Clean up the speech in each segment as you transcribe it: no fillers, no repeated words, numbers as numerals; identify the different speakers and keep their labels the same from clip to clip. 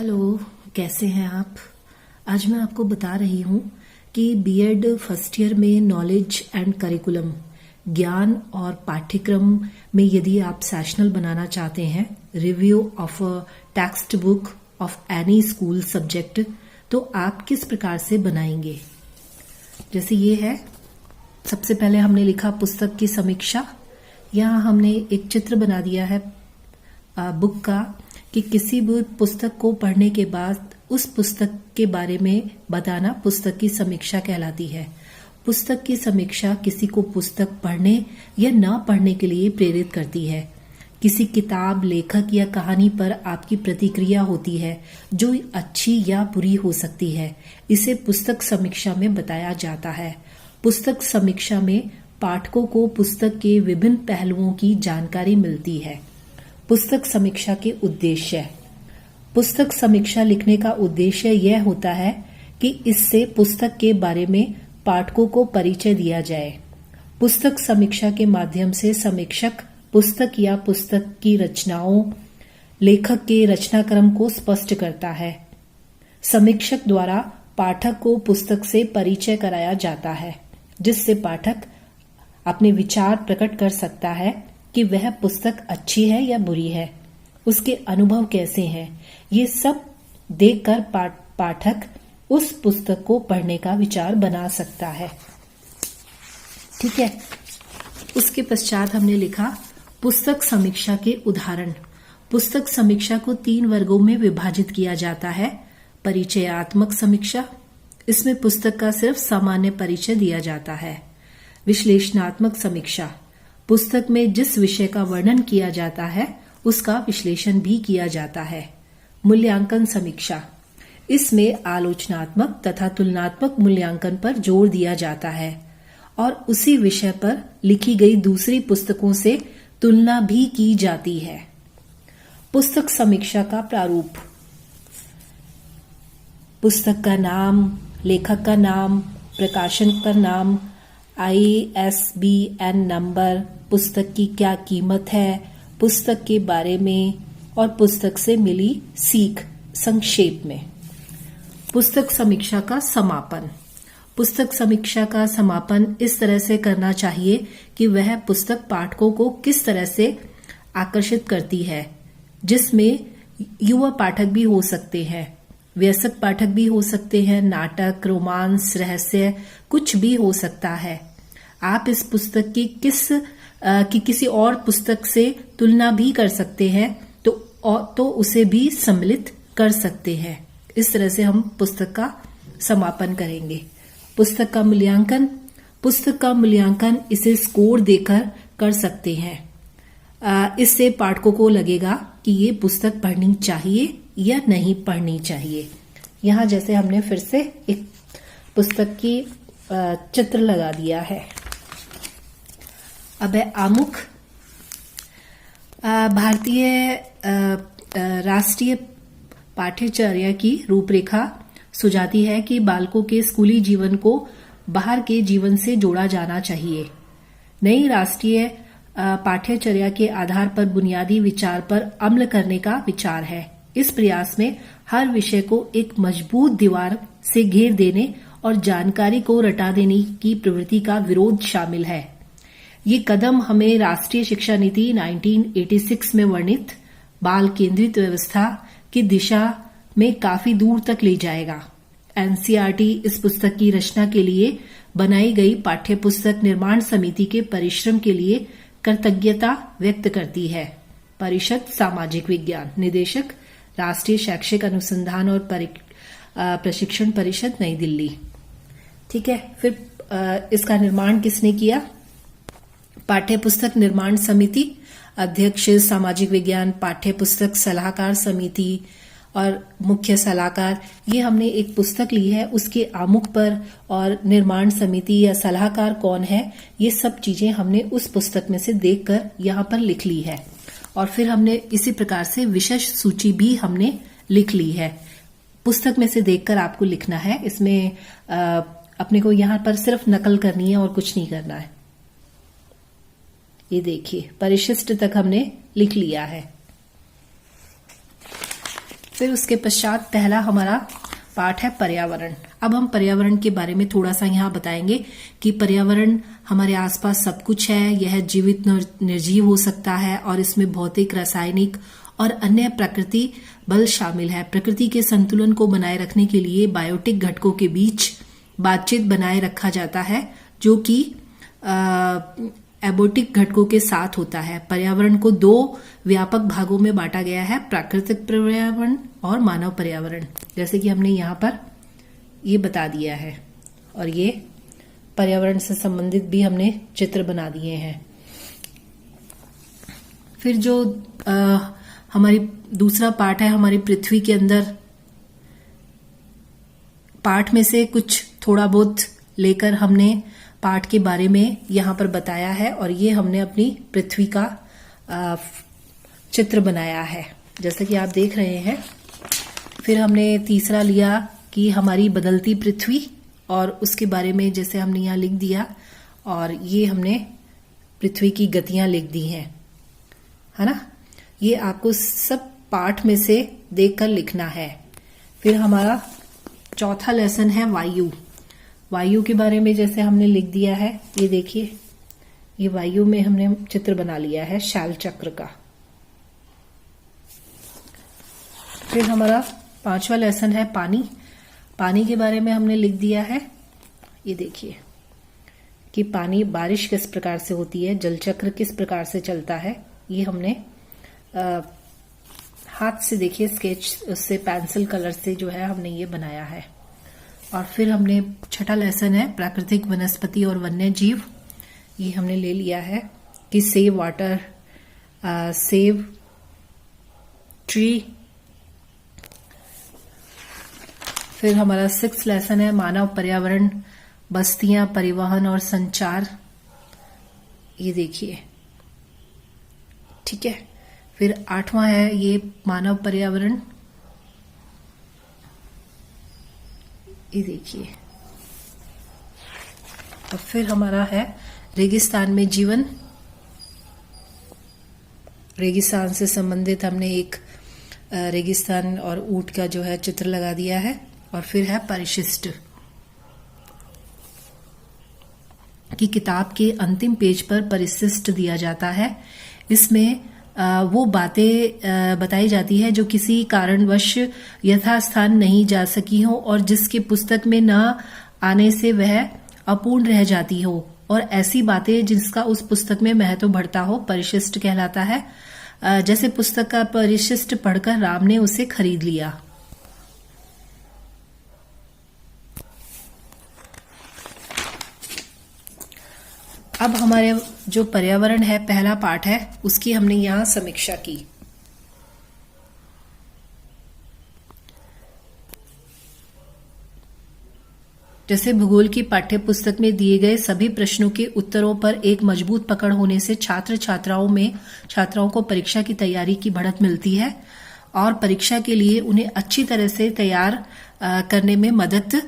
Speaker 1: Hello, कैसे हैं आप। आज मैं आपको बता रही हूँ कि बीएड फर्स्ट ईयर में नॉलेज एंड करिकुलम ज्ञान और पाठ्यक्रम में यदि आप सेशनल बनाना चाहते हैं, review of a text book of any school subject, तो आप किस प्रकार से बनाएंगे। जैसे ये है, सबसे पहले हमने लिखा पुस्तक की समीक्षा। यहाँ हमने एक चित्र बना दिया है बुक का कि किसी भी पुस्तक को पढ़ने के बाद उस पुस्तक के बारे में बताना पुस्तक की समीक्षा कहलाती है। पुस्तक की समीक्षा किसी को पुस्तक पढ़ने या न पढ़ने के लिए प्रेरित करती है। किसी किताब, लेखक या कहानी पर आपकी प्रतिक्रिया होती है जो अच्छी या बुरी हो सकती है। इसे पुस्तक समीक्षा में बताया जाता है। पुस्तक समीक्षा में पाठकों को पुस्तक के विभिन्न पहलुओं की जानकारी मिलती है। पुस्तक समीक्षा के उद्देश्य। पुस्तक समीक्षा लिखने का उद्देश्य यह होता है कि इससे पुस्तक के बारे में पाठकों को परिचय दिया जाए। पुस्तक समीक्षा के माध्यम से समीक्षक पुस्तक या पुस्तक की रचनाओं, लेखक के रचनाक्रम को स्पष्ट करता है। समीक्षक द्वारा पाठक को पुस्तक से परिचय कराया जाता है, जिससे पाठक अपने विचार प्रकट कर सकता है कि वह पुस्तक अच्छी है या बुरी है, उसके अनुभव कैसे हैं। ये सब देखकर पाठक उस पुस्तक को पढ़ने का विचार बना सकता है। ठीक है। उसके पश्चात हमने लिखा पुस्तक समीक्षा के उदाहरण। पुस्तक समीक्षा को 3 वर्गों में विभाजित किया जाता है। परिचयात्मक समीक्षा, इसमें पुस्तक का सिर्फ सामान्य परिचय दिया जाता है। विश्लेषणात्मक समीक्षा, पुस्तक में जिस विषय का वर्णन किया जाता है उसका विश्लेषण भी किया जाता है। मूल्यांकन समीक्षा, इसमें आलोचनात्मक तथा तुलनात्मक मूल्यांकन पर जोर दिया जाता है और उसी विषय पर लिखी गई दूसरी पुस्तकों से तुलना भी की जाती है। पुस्तक समीक्षा का प्रारूप, पुस्तक का नाम, लेखक का नाम, प्रकाशन का नाम, ISBN नंबर, पुस्तक की क्या कीमत है, पुस्तक के बारे में और पुस्तक से मिली सीख संक्षेप में। पुस्तक समीक्षा का समापन। पुस्तक समीक्षा का समापन इस तरह से करना चाहिए कि वह पुस्तक पाठकों को किस तरह से आकर्षित करती है, जिसमें युवा पाठक भी हो सकते हैं, वयस्क पाठक भी हो सकते हैं, नाटक, रोमांस, रहस्य, कुछ भी हो सकता है। आप इस पुस्तक की किसी और पुस्तक से तुलना भी कर सकते हैं तो उसे भी सम्मिलित कर सकते हैं। इस तरह से हम पुस्तक का समापन करेंगे। पुस्तक का मूल्यांकन। पुस्तक का मूल्यांकन इसे स्कोर देकर कर सकते हैं। इससे पाठकों को लगेगा कि ये पुस्तक पढ़नी चाहिए या नहीं पढ़नी चाहिए। यहाँ जैसे हमने फिर से एक पुस्तक की चित्र लगा दिया है। अब है आमुख। भारतीय राष्ट्रीय पाठ्यचर्या की रूपरेखा सुझाती है कि बालकों के स्कूली जीवन को बाहर के जीवन से जोड़ा जाना चाहिए। नई राष्ट्रीय पाठ्यचर्या के आधार पर बुनियादी विचार पर अमल करने का विचार है। इस प्रयास में हर विषय को एक मजबूत दीवार से घेर देने और जानकारी को रटा देने की प्रवृत्ति का विरोध शामिल है। ये कदम हमें राष्ट्रीय शिक्षा नीति 1986 में वर्णित बाल केंद्रित व्यवस्था की दिशा में काफी दूर तक ले जाएगा। NCERT इस पुस्तक की रचना के लिए बनाई गई पाठ्य पुस्तक निर्माण समिति के परिश्रम के लिए कृतज्ञता व्यक्त करती है। परिषद सामाजिक विज्ञान, निदेशक राष्ट्रीय शैक्षिक अनुसंधान और प्रशिक्षण परिषद, नई दिल्ली। ठीक है। फिर इसका निर्माण किसने किया? पाठ्य पुस्तक निर्माण समिति, अध्यक्ष सामाजिक विज्ञान पाठ्य पुस्तक सलाहकार समिति और मुख्य सलाहकार। ये हमने एक पुस्तक ली है, उसके आमुख पर और निर्माण समिति या सलाहकार कौन है, ये सब चीजें हमने उस पुस्तक में से देखकर यहाँ पर लिख ली है। और फिर हमने इसी प्रकार से विषय सूची भी हमने लिख ली है। पुस्तक में से देखकर आपको लिखना है। इसमें अपने को यहाँ पर सिर्फ नकल करनी है और कुछ नहीं करना है। ये देखिए, परिशिष्ट तक हमने लिख लिया है। फिर उसके पश्चात पहला हमारा पाठ है पर्यावरण। अब हम पर्यावरण के बारे में थोड़ा सा यहाँ बताएंगे कि पर्यावरण हमारे आसपास सब कुछ है। यह जीवित निर्जीव हो सकता है और इसमें भौतिक, रासायनिक और अन्य प्रकृति बल शामिल है। प्रकृति के संतुलन को बनाए रखने के लिए बायोटिक घटकों के बीच बातचीत बनाए रखा जाता है, जो कि एबोटिक घटकों के साथ होता है। पर्यावरण को दो व्यापक भागों में बांटा गया है, प्राकृतिक पर्यावरण और मानव पर्यावरण, जैसे कि हमने यहाँ पर ये बता दिया है। और ये पर्यावरण से संबंधित भी हमने चित्र बना दिए हैं। फिर जो हमारी दूसरा पाठ है, हमारी पृथ्वी के अंदर पाठ में से कुछ थोड़ा बहुत लेकर हमने पाठ के बारे में यहाँ पर बताया है और ये हमने अपनी पृथ्वी का चित्र बनाया है, जैसे कि आप देख रहे हैं। फिर हमने तीसरा लिया कि हमारी बदलती पृथ्वी, और उसके बारे में जैसे हमने यहाँ लिख दिया, और ये हमने पृथ्वी की गतियां लिख दी हैं, है ना। ये आपको सब पाठ में से देखकर लिखना है। फिर हमारा चौथा लेसन है वायु। वायु के बारे में जैसे हमने लिख दिया है, ये देखिए, ये वायु में हमने चित्र बना लिया है शैल चक्र का। फिर हमारा पांचवा लेसन है पानी। पानी के बारे में हमने लिख दिया है, ये देखिए कि पानी, बारिश किस प्रकार से होती है, जल चक्र किस प्रकार से चलता है। ये हमने हाथ से, देखिए स्केच उससे, पेंसिल कलर से जो है हमने ये बनाया है। और फिर हमने छठा लेसन है प्राकृतिक वनस्पति और वन्य जीव। ये हमने ले लिया है कि सेव वाटर, सेव ट्री। फिर हमारा सिक्स्थ लेसन है मानव पर्यावरण, बस्तियां, परिवहन और संचार। ये देखिए, ठीक है। फिर आठवां है ये मानव पर्यावरण, ये देखिए। और फिर हमारा है रेगिस्तान में जीवन। रेगिस्तान से संबंधित हमने एक रेगिस्तान और ऊंट का जो है चित्र लगा दिया है। और फिर है परिशिष्ट, कि किताब के अंतिम पेज पर परिशिष्ट दिया जाता है। इसमें वो बातें बताई जाती है जो किसी कारणवश यथास्थान नहीं जा सकी हो और जिसके पुस्तक में न आने से वह अपूर्ण रह जाती हो, और ऐसी बातें जिसका उस पुस्तक में महत्व बढ़ता हो, परिशिष्ट कहलाता है। जैसे पुस्तक का परिशिष्ट पढ़कर राम ने उसे खरीद लिया। अब हमारे जो पर्यावरण है, पहला पाठ है, उसकी हमने यहां समीक्षा की। जैसे भूगोल की पाठ्य पुस्तक में दिए गए सभी प्रश्नों के उत्तरों पर एक मजबूत पकड़ होने से छात्राओं को परीक्षा की तैयारी की बढ़त मिलती है और परीक्षा के लिए उन्हें अच्छी तरह से तैयार करने में मदद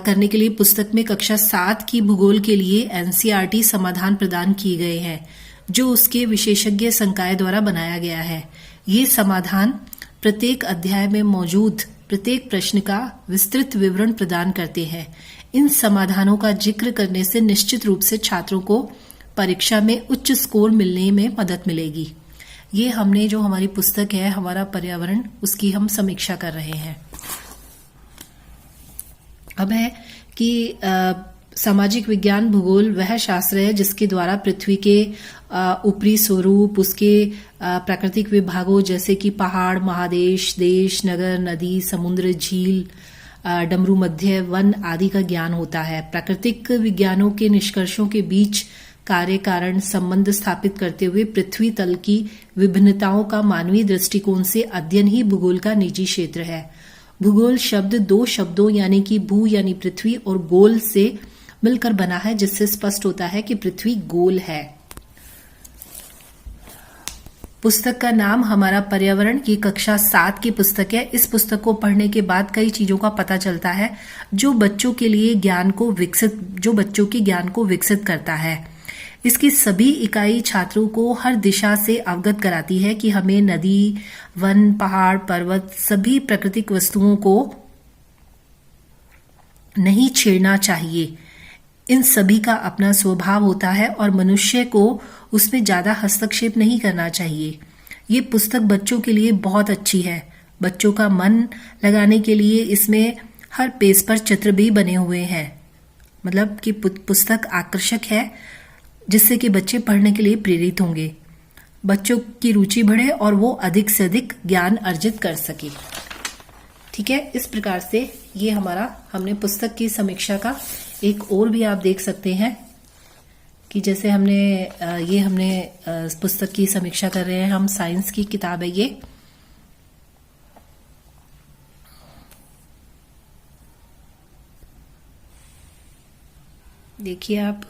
Speaker 1: करने के लिए पुस्तक में कक्षा 7 की भूगोल के लिए एनसीईआरटी समाधान प्रदान किए गए हैं, जो उसके विशेषज्ञ संकाय द्वारा बनाया गया है। ये समाधान प्रत्येक अध्याय में मौजूद प्रत्येक प्रश्न का विस्तृत विवरण प्रदान करते हैं। इन समाधानों का जिक्र करने से निश्चित रूप से छात्रों को परीक्षा में उच्च स्कोर मिलने में मदद मिलेगी। ये हमने जो हमारी पुस्तक है, हमारा पर्यावरण, उसकी हम समीक्षा कर रहे हैं। अब है कि सामाजिक विज्ञान भूगोल वह शास्त्र है जिसके द्वारा पृथ्वी के ऊपरी स्वरूप, उसके प्राकृतिक विभागों जैसे कि पहाड़, महादेश, देश, नगर, नदी, समुद्र, झील, डमरू मध्य, वन आदि का ज्ञान होता है। प्राकृतिक विज्ञानों के निष्कर्षों के बीच कार्य कारण संबंध स्थापित करते हुए पृथ्वी तल की विभिन्नताओं का मानवीय दृष्टिकोण से अध्ययन ही भूगोल का निजी क्षेत्र है। भूगोल शब्द दो शब्दों यानी कि भू यानी पृथ्वी और गोल से मिलकर बना है, जिससे स्पष्ट होता है कि पृथ्वी गोल है। पुस्तक का नाम हमारा पर्यावरण की कक्षा 7 की पुस्तक है। इस पुस्तक को पढ़ने के बाद कई चीजों का पता चलता है जो बच्चों के ज्ञान को विकसित करता है। इसकी सभी इकाई छात्रों को हर दिशा से अवगत कराती है कि हमें नदी, वन, पहाड़, पर्वत, सभी प्राकृतिक वस्तुओं को नहीं छेड़ना चाहिए। इन सभी का अपना स्वभाव होता है और मनुष्य को उसमें ज्यादा हस्तक्षेप नहीं करना चाहिए। ये पुस्तक बच्चों के लिए बहुत अच्छी है। बच्चों का मन लगाने के लिए इसमें हर पेज पर चित्र भी बने हुए हैं। मतलब कि पुस्तक आकर्षक है, जिससे कि बच्चे पढ़ने के लिए प्रेरित होंगे, बच्चों की रुचि बढ़े और वो अधिक से अधिक ज्ञान अर्जित कर सके। ठीक है, इस प्रकार से ये हमने पुस्तक की समीक्षा का एक और भी आप देख सकते हैं कि जैसे हमने पुस्तक की समीक्षा कर रहे हैं हम, साइंस की किताब है ये। देखिए आप